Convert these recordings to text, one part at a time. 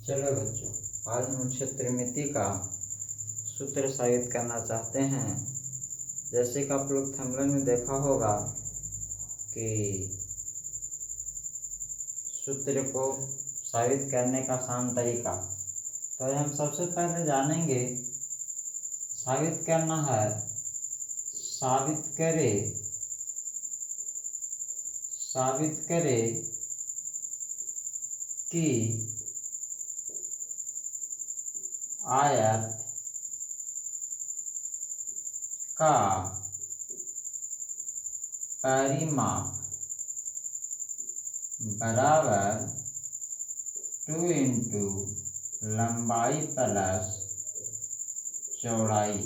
चलो बच्चों, आज हम क्षेत्रमिति का सूत्र साबित करना चाहते हैं। जैसे कि आप लोग थंबनेल में देखा होगा कि सूत्र को साबित करने का आसान तरीका। तो हम सबसे पहले जानेंगे, साबित करना है। साबित करे कि आयत का परिमाप बराबर 2 इंटू लंबाई प्लस चौड़ाई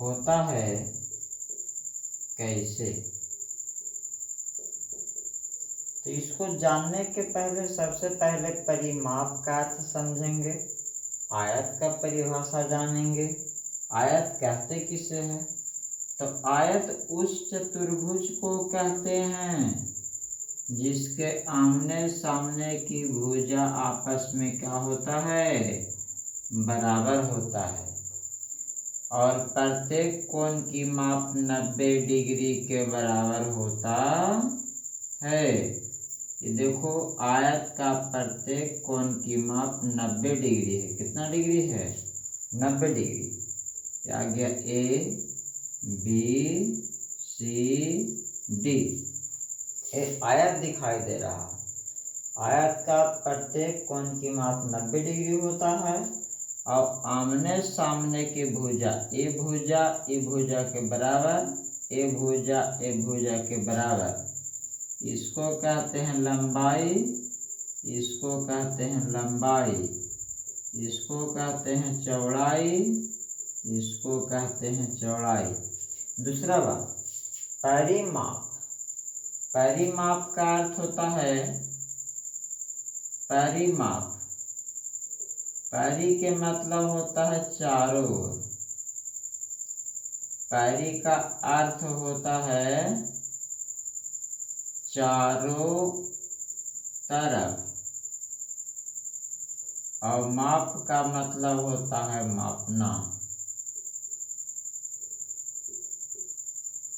होता है। कैसे? तो इसको जानने के पहले सबसे पहले परिमाप का अर्थ समझेंगे, आयत का परिभाषा जानेंगे। आयत कहते किसे हैं? तो आयत उस चतुर्भुज को कहते हैं जिसके आमने सामने की भुजा आपस में क्या होता है? बराबर होता है और प्रत्येक कोण की माप 90 डिग्री के बराबर होता है। ये देखो, आयत का प्रत्येक कोण की माप 90 डिग्री है। कितना डिग्री है? 90 डिग्री। आ गया ए बी सी डी। आयत दिखाई दे रहा है। आयत का प्रत्येक कोण की माप 90 डिग्री होता है और आमने सामने की भुजा ए भुजा के बराबर, ए भुजा के बराबर, इसको कहते हैं लंबाई, इसको कहते हैं लंबाई, इसको कहते हैं चौड़ाई, इसको कहते हैं चौड़ाई। दूसरा बात, परिमाप। परिमाप का अर्थ होता है परिमाप। परि के मतलब होता है चारों ओर। परि का अर्थ होता है चारों तरफ और माप का मतलब होता है मापना।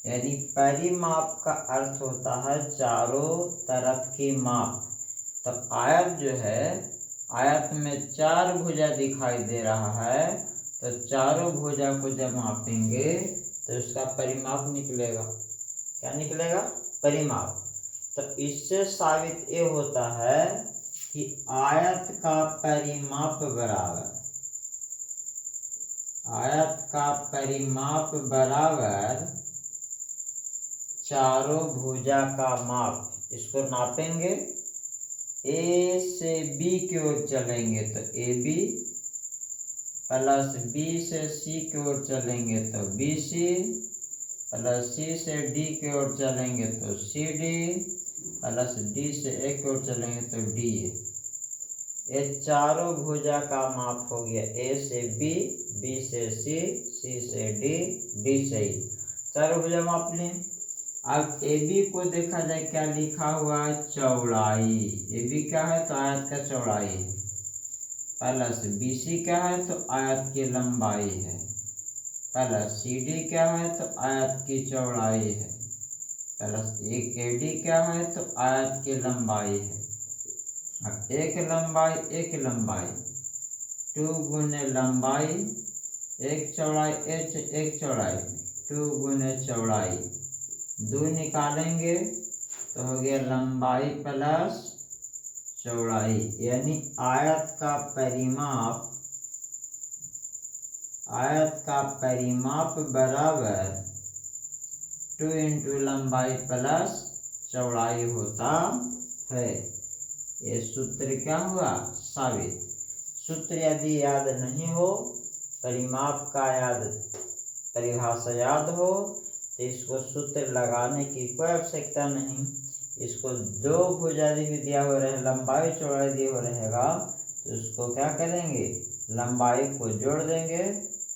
यानी परिमाप का अर्थ होता है चारों तरफ की माप। तो आयत जो है, आयत में 4 भुजा दिखाई दे रहा है, तो चारों भुजा को जब मापेंगे तो उसका परिमाप निकलेगा। क्या निकलेगा? परिमाप। तो इससे साबित ये होता है कि आयत का परिमाप बराबर, आयत का परिमाप बराबर चारों भुजा का माप। इसको नापेंगे, ए से बी की ओर चलेंगे तो ए बी, प्लस बी से सी की ओर चलेंगे तो बी सी, प्लस सी से डी की ओर चलेंगे तो सी डी, प्लस डी से ए की ओर चलेंगे तो डी ए। ये चारों भुजा का माप हो गया। ए से बी, बी से सी, सी से डी, डी से ई। चारों भुजा माप लें। अब ए बी को देखा जाए, क्या लिखा हुआ है? चौड़ाई। ए बी क्या है? तो आयत का चौड़ाई है। प्लस बी सी क्या है? तो आयत की लंबाई है। प्लस सी डी क्या है? तो आयत की चौड़ाई है। प्लस एक ए डी क्या है? तो आयत की लंबाई है। अब एक लंबाई 2 गुने लंबाई, एक चौड़ाई, एक चौड़ाई 2 गुने चौड़ाई, 2 निकालेंगे तो हो गया लंबाई प्लस चौड़ाई। यानी आयत का परिमाप बराबर 2 इंटू लंबाई प्लस चौड़ाई होता है। ये सूत्र क्या हुआ? साबित। सूत्र यदि याद नहीं हो, परिमाप का परिभाषा याद हो, तो इसको सूत्र लगाने की कोई आवश्यकता नहीं। इसको जो भुजा भी दिया हो रहे, लंबाई चौड़ाई दिया हो रहेगा, तो उसको क्या करेंगे? लंबाई को जोड़ देंगे,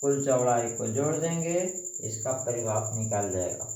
कुल चौड़ाई को जोड़ देंगे, इसका परिमाप निकाल जाएगा।